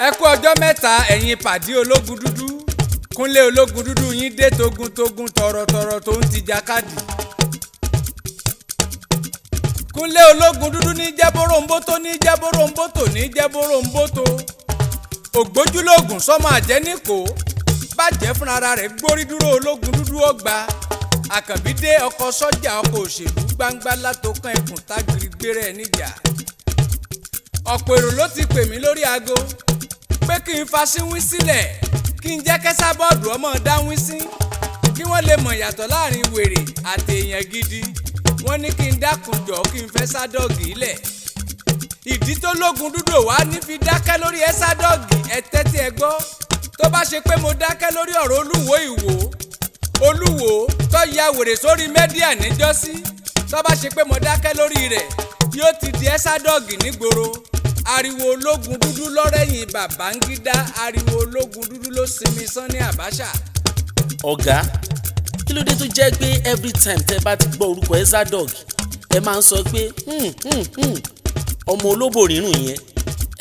ẹ kú ọjọ́ mẹ́ta ẹ̀yin pàdé ológun dúdú. Kúnlé ológun dúdú yín dé togun-togun tọ̀rọ̀tọ̀rọ̀ tó ń ti jàkadì. Kúnlé ológun dúdú ní jẹ́bóròǹbótó ní jẹ́bóròǹbótó ní jẹ́bóròǹbótó. Ògbójúlógún sọ́mọ àjẹ́níkò bàjẹ́ fúnra rẹ̀ gbórí dúró ológun dúdú ọgbà. Àkànbí dé ọkọ̀ sọ́jà ọkọ̀ òṣèlú gbangba látọkàn ẹkùn tágìrì gbére ẹ̀ níjà. Ọ̀pọ̀ èrò ló ti pè mí lórí aago pé kí n fa síwín sílẹ̀ kí n jẹ́ kẹ́sà bọ́ọ̀dù ọmọ dáwín sí kí wọ́n lè mọ̀ yàtọ̀ láàrin wèrè àti èèyàn gidi. Wọ́n ní kí n dákun jọ̀ kí n fẹ́ sádọ́ọ̀gì ilẹ̀. Ìdí tó lógun dúdú wá ní fi dákẹ́ lórí ẹ sádọ́ọ̀gì ẹ tẹ́tí ẹ gbọ́. Tó bá ṣe pé mo dákẹ́ lórí ọ̀rọ̀ Olúwo Ìwó Olúwo tó ya wèrè sórí mẹ́díà níjọ́sí, tó bá ṣe pé mo dákẹ́ lórí rẹ̀ yóò ti di ẹ sádọ́ọ̀gì nígboro. Ariwo ológun dúdú lọ́rẹ́yìn Babangida, ariwo ológun dúdú ló sinmi Sani Abacha. Ọ̀gá, kí ló dé tó jẹ́ pé every time tẹ́ bá ti gbọ́ orúkọ Ezadog ẹ máa ń sọ pé ọmọ olóbò rírùn yẹn?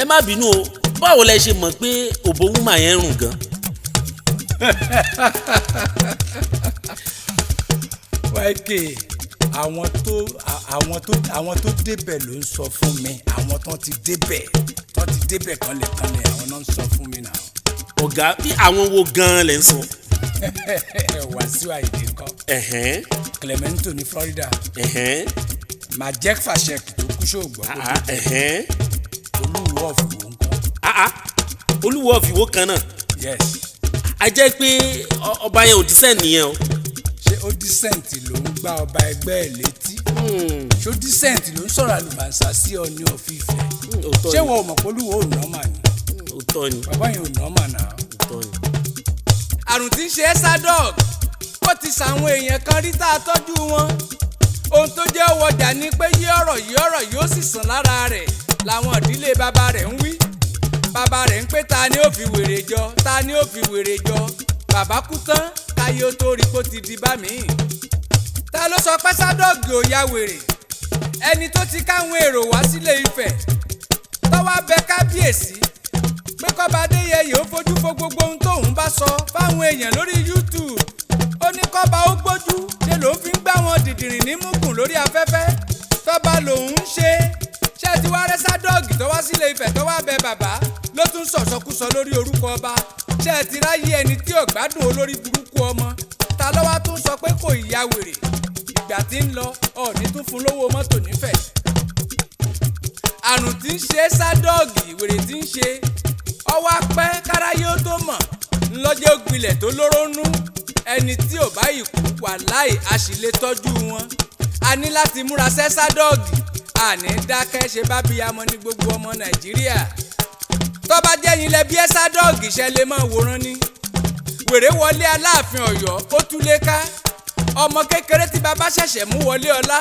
Ẹ má bínú o, báwo lẹ ṣe mọ̀ pé òbó wúmà yẹn rùn gan? YK àwọn tó débẹ̀ ló ń sọ fún mi, àwọn tó ti débẹ̀ kanlẹ̀ àwọn náà ń sọ fún mi náà. Ọ̀gá, bí àwọn wo gan-an lẹ ń sọ? Wàsíù Àyìndé ńkọ́, Clemento ní Florida, Majek Fashek tó kú ṣògbọ́n, Olúwo of Ìwó ńkọ́. Olúwo of Ìwó kan náà? Yes. A jẹ́ pé ọba yẹn ò dísẹ́ nìyẹn o. Ṣé ó dísẹ́ǹtì ló ń gbá ọba ẹgbẹ́ ẹ̀ létí? Ṣé ó dísẹ́ǹtì ló ń sọ̀rọ̀ àlùbàǹsà sí Ọọ̀ni of Ifẹ̀? Ṣé wọ́n mọ̀ pé Olúwo ò nọ́mà ni? Òótọ́ ni. Bàbá yẹn ò nọ́mà náà. Òótọ́ ni. Àrùn tí ń ṣe Ezadog ó ti sàwọn èèyàn kan rí tá a tọ́jú wọn. Ohun tó jẹ́ ọwọ́jà ni pé yí ọ̀rọ̀ yóò sì sàn lára rẹ̀ làwọn ìdílé bàbá rẹ̀ ń wí. Bàbá rẹ̀ ń pé ta ni ó fi wèrè jọ, ta ni ó fi wèrè jọ. Bàbá kú tán káyé ó tó rí kó ti di bá mi. Ta ló sọ pé Ezadog ò ya wèrè? Ẹni tó ti káwọn èrò wá sílé Ifẹ̀ tọ́wọ́ abẹ kábíyèsí pé kọ́ba Adéyẹyè ó fojú fo gbogbo ohun tóun bá sọ fáwọn èèyàn lórí YouTube. Ó ní kọ́ba ó gbójú ṣe lòun fi ń gbá wọn dìdìrìn ní mùkùn lórí afẹ́fẹ́. Tọ́ba lòun ń ṣe ti wá rẹ́ Ezadog tó wá sílé Ifẹ̀ tó wá bẹ bàbá ló tún sọ̀sọ́kúsọ lórí orúkọ ọba. Ṣé ti ráyé ẹni tí ò gbádùn olórí burúkú ọmọ? Ta ló wá tún sọ pé kò ya wèrè? Ìgbà tí ń lọ Ọọ̀ni tún fún lówó mọ́tò nífẹ̀ẹ́. Àrùn tí ń ṣe Ezadog wèrè tí ń ṣe ọwọ́ apẹ́ káráyé ó tó mọ̀ ńlọ́jẹ́ ògbilẹ̀ tó lóró nú. Ẹni tí ò bá ìkú wàláì a sì lè tọ́jú wọn. A ní láti múra sí Ezadog, àní dákẹ́ ṣe bá bíyamọ ní gbogbo ọmọ Nàìjíríà. Tó bá jẹ́ yín lẹ bí Ezadog ṣe lè máa wòran ni. Wèrè wọlé Aláàfin Ọ̀yọ́ ó túlé ká. Ọmọ kékeré tí bàbá ṣẹ̀ṣẹ̀ mú wọlé ọlá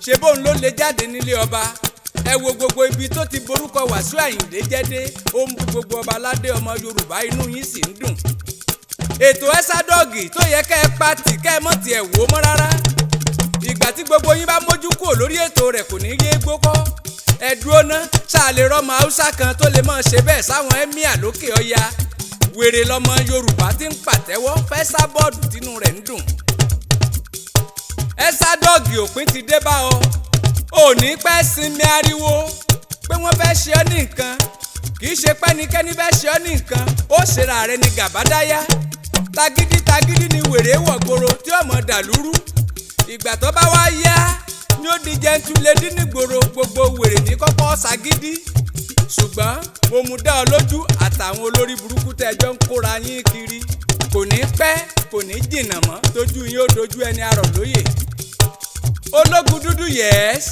ṣe bóun ló lè jáde nílé ọba. Ẹ wo gbogbo ibi tó ti borúkọ Wàsíù Àyìndé jẹ́dé, ó ń bu gbogbo ọba aládé ọmọ Yorùbá, inú yín sì ń dùn. Ètò Ezadog tó yẹ kẹ́ ẹ pa tì kẹ́ ẹ mọ̀ tiẹ̀ wò mọ́ rárá. Ìgbà tí gbogbo yín bá mójú kúrò lórí ètò rẹ̀ kò ní yé gbókọ́. Ẹ dúró ná ṣáàlè rọmọ Haúsá kan tó lè máa ṣe bẹ́ẹ̀ sáwọn ẹ́míà lókè ọya. Wèrè lọmọ Yorùbá tí ń pàtẹ́wọ́ fẹ́ sá bọ́ọ̀dù tínú rẹ̀ ń dùn. Ezadog òpin ti dé bá ọ. Ò ní pẹ́ sinmi ariwo pé wọ́n fẹ́ ṣe ọ́ ní nǹkan. Kì í ṣe pẹ́nikẹ́ni fẹ́ ṣe ọ́ ní nǹkan, ó ṣera rẹ̀ ní gàbádáyá. Tagídí ni wèrè wọ̀gboro tí ọmọ dàlúrú. Ìgbà tó bá wá yá ni ó di jẹ́ntúlẹ́dí nígboro, gbogbo wèrè ní kọ́kọ́ ṣagídí. Ṣùgbọ́n mo mú dá ọ lójú àtàwọn olórí burúkú tẹ́jọ́ ń kóra yín kiri. Kò ní pẹ́ kò ní jìnnà mọ́ tójú yín ó dojú ẹni arọ̀ lóyè. Ológun dúdú yẹ́s,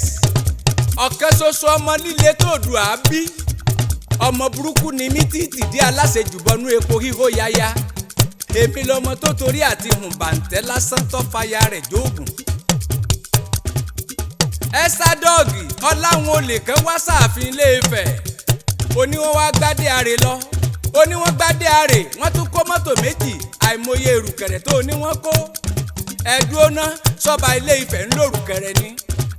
ọ̀kẹ́ ṣoṣo ọmọ líle tó dù á bí. Ọmọ burúkú ni mí títì dí aláṣejù bọnú epo híhó yáyá. Èmi lọmọ tó torí àti hùn bàǹtẹ́ lásán tó fàyà rẹ̀ jóògùn. Ezadog ọláwọn olè kan wá sáàfin Ilé Ifẹ̀. Ó ní wọ́n wá gbádé àrè lọ. Ó ní wọ́n gbádé àrè wọ́n tún kó mọ́tò méjì, àìmọye èrùkẹ̀rẹ̀ tó ní wọ́n kó. Ẹ̀dúró ná sọ́ba Ilé Ifẹ̀ ń lò rùkẹ̀rẹ̀ ni.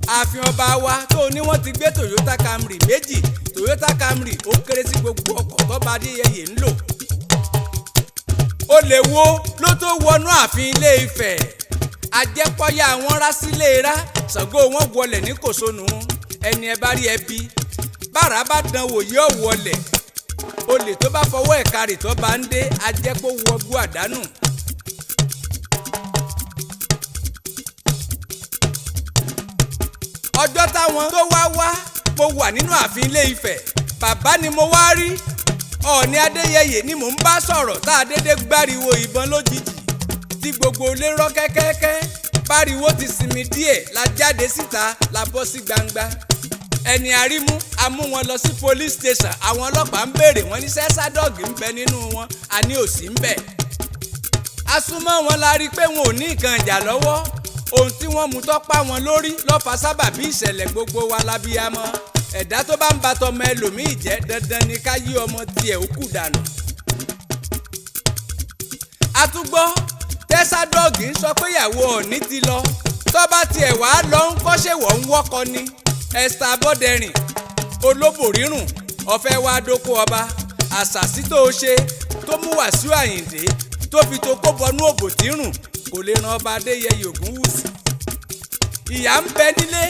ààfin ọba wa tó ní wọ́n ti gbé Toyota Camry méjì. Toyota Camry ó kéré sí gbogbo ọkọ̀ tọ́ba Adéyẹyè ń lò. Olè wo ló tó wọnú ààfin Ilé Ifẹ̀? Ajẹ́pọ́yà wọn rá sílé rá, Ṣàngó wọn wọlẹ̀ ní Kòsónù. Ẹni ẹ bá rí ẹbí bára bá dán wò yóò wọlẹ̀. Olè tó bá fọwọ́ ẹ̀ka rè tó bá ń dé ajẹ́pọ̀ wọgbó àdánù. Ọjọ́ táwọn tó wá mo wà nínú ààfin Ilé Ifẹ̀. Bàbá ni mo wá rí. Ọọ̀ni Adéyẹyè ni mò ń bá sọ̀rọ̀ tá a dédé gbáriwo ìbọn lójijì tí gbogbo ilé rọ́ kẹ́kẹ́kẹ́. Báriwo ti sinmi díẹ̀ la jáde síta la bọ́ sí gbangba. Ẹni àrímú a mú wọn lọ sí police station. Àwọn ọlọ́pàá ń béèrè wọn ní sẹ́sádọ́ọ̀gì ń bẹ nínú wọn, a ní òsì ń bẹ. A súnmọ́ wọn la rí pé wọn ò ní nǹkan ìjà lọ́wọ́. Ohun tí wọ́n mú tọ́pá wọn lórí ló fa sábàbí ìṣẹ̀lẹ̀ gbogbo wa lábíyamọ. Ẹ̀dá tó bá ń ba tọmọ ẹlòmíì jẹ́ dandan ni ká yí ọmọ tiẹ̀ ó kù dànù. A tún gbọ́ tẹ́sádọ́ọ̀gì ń sọ pé ìyàwó Ọọ̀ni ti lọ. Tó bá tiẹ̀ wá lọ ń kọ́ṣẹ́ wọ̀ ń wọ́kọ ni. Esther Abọ́dẹrìn olóbò rírùn ọ̀fẹ́ wá dóko ọba. Àṣàsí tó ṣe tó mú Wàsíù Àyìndé tó fi tó kó bọnú òbò tí rùn kò lè ran ọba Adéyẹyè Ògúnwùsì. Ìyá ń bẹ nílé,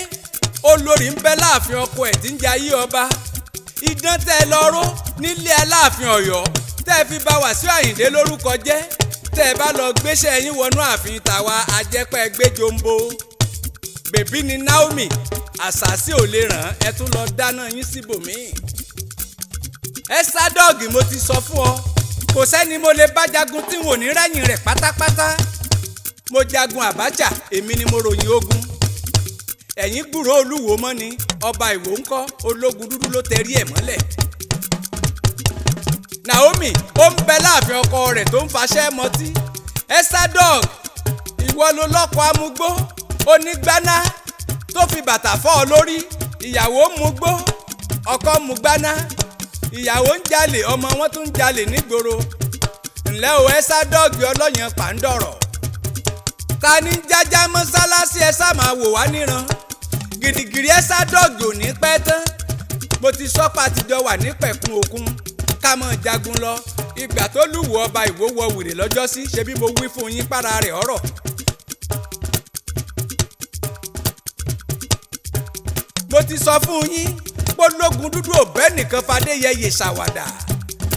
olórí ń bẹ láàfin ọkọ ẹ̀ tí ń jayé ọba. Idán tẹ́ lọ ró nílé Aláàfin Ọ̀yọ́ tẹ́ fi bà Wàsíù Àyìndé lórúkọ jẹ́. Tẹ́ bá lọ gbéṣẹ́ yín wọnú ààfin tàwa ajẹ́pẹ́ gbé jombo. Bèbí ni Naomi, Àṣàsí ò lè ràn ẹ tún lọ dáná yín síbòmíì. Ẹ́sádọ́ọ̀gì mo ti sọ fún ọ, kò sẹ́ni mo lè bá jagun tí n ò ní rẹ́yìn rẹ̀ pátápátá. Mo jagun Abacha, èmi ni mo ròyìn ogun. Ẹ̀yin gbúròó Olúwo mọ́ ni, ọba Ìwó ńkọ́ ológun dúdú ló tẹrí ẹ̀ mọ́lẹ̀. Naomi ó ń bẹ láàfin ọkọ rẹ̀ tó ń faṣẹ́ mọtí. Ẹ́sádọ́ọ̀gì ìwọ ló lọ́kọ amúgbó onígbáná tó fi bàtà fọ́ ọ lórí. Ìyàwó mugbó ọkọ mugbáná. Ìyàwó ń jalè ọmọ wọn tún ń jalè nígboro. Ǹlẹ́ o Ẹ́sádọ́ọ̀gì ọlọ́yàn pàǹdọ̀rọ̀. Ta ni jájá mọ́sálásí ẹ sá máa wò wá níran. Gìrìgìrì Ẹ́sádọ́ọ̀gì ò ní pẹ́ tán. Mo ti sọ́pà àtijọ́ wà ní pẹ̀kun òkun ká mọ̀ jagun lọ. Ìgbà tó lùwọ̀ ọba Ìwó wọ wèrè lọ́jọ́sí ṣebí mo wí fún yín para rẹ̀ ọ̀rọ̀. Mo ti sọ fún yín pológun dúdú òbẹ́ nìkan f'Adéyẹyè ṣàwàdà.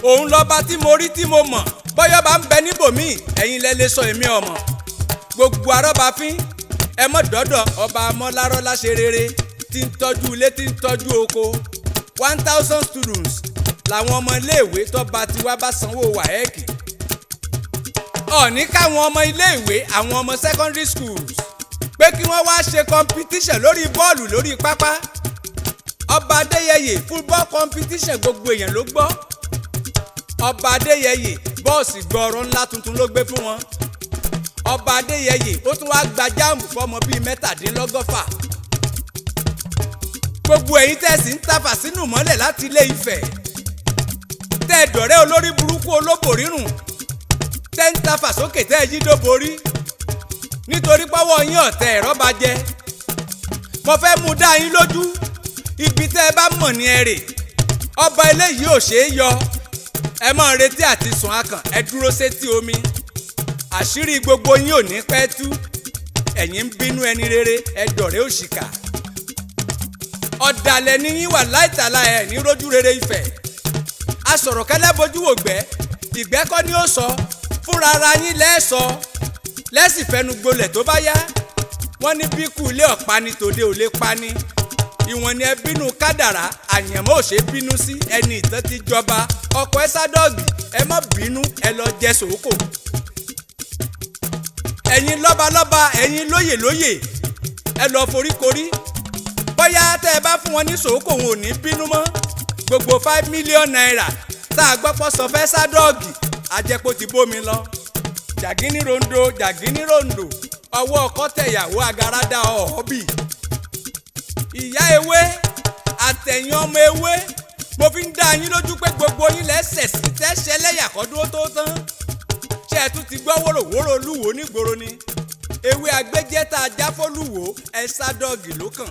Òun lọ́ba tí mo rí tí mo mọ̀. Bọ́yọ́ bá ń bẹ níbòmíì ẹ̀yin lẹ lè sọ èmi ọmọ. Gbogbo arọ́bàfín ẹ mọ̀ dọ́dọ̀ ọba Amọ́lárọ́ láṣẹ rere tí ń tọ́jú ilé tí ń tọ́jú oko. 1000 students làwọn ọmọ iléèwé tọ́ba tiwa bá sanwó wàhẹ́ẹ̀kì. Ọọ̀ni káwọn ọmọ iléèwé àwọn ọmọ secondary schools pé kí wọ́n wá ṣe competition lórí bọ́ọ̀lù lórí pápá. Ọba Adéyẹyè football competition gbogbo èèyàn ló gbọ́. Ọba Adéyẹyè bọ́ọ̀sì gbọ́ọ̀rọ̀ ńlá tuntun ló gbé fún wọn. Ọba Adéyẹyè ó tún wá gba jáàmù fọmọ bíi 17. Gbogbo ẹ̀yin tẹ̀sí ń tàfà sínú mọ́lẹ̀ láti Ilé Ifẹ̀. Tẹ́ dọ̀rẹ́ olórí burúkú olóbò rírùn. Tẹ́ ń tàfà sókè tẹ́ yí dóborí. Nítorí pọ́wọ́ yín ọ̀tẹ̀ ẹ̀rọ bá jẹ. Mo fẹ́ mú dá yín lójú. Ibi tẹ́ ẹ bá mọ̀ ní ẹ rè. Ọba eléyìí ò ṣeé yọ. Ẹ máa retí àti sùn akàn ẹ dúró sétí omi. Àṣírí gbogbo yín ò ní pẹ́ tú. Ẹ̀yin ń bínú ẹni rere ẹ dọ̀rẹ́ òṣìkà. Ọ̀dàlẹ̀ ni yín wà láìtàlá ẹ̀ ní rójú rere Ifẹ̀. Asọ̀rọ̀ kẹ́lẹ́ bojú wò gbẹ́. Ìgbẹ́ kọ́ ni ó sọ. Fúnra ara yín lẹ́ẹ̀sọ. Lẹ́sì fẹnu gbolẹ̀ tó bá yá. Wọ́n ní bíkú ilé ọ̀pani tòde ò lè pani. Ìwọ̀n ni ẹ bínú kádàrá àyànmọ́ ò ṣe bínú sí ẹni ìtàn ti jọba. Ọkọ Ẹ́sádọ́ọ̀gì ẹ má bínú ẹ lọ jẹ sòókò. Ẹ̀yin lọ́balọ́ba ẹ̀yin lóyè lóyè ẹ lọ foríkorí. Bóyá tẹ́ ẹ bá fún wọn ní sòókò wọn ò ní bínú mọ́. Gbogbo 5 million naira tá a gbọ́pọ̀ sọ fẹ́ Ẹ́sádọ́ọ̀gì àjẹpọ̀ ti bómi lọ. Jàgínní rondo ọwọ́ ọkọ tẹ̀yàwó agarada ọ̀họ́bì. Ìyá ewé àtẹ̀yìn ọmọ ewé mo fi ń dá yín lójú pé gbogbo yín lẹ́sẹ̀ sí tẹ́ṣẹ́ lẹ́yà kọ́dún tó tán. Ṣé ẹ tún ti gbọ́ wòròwòrò Olúwo nígboro ni? ewé agbẹ́jẹ́ tá a já fólúwo ẹ̀ sádọ́ọ̀gì ló kàn.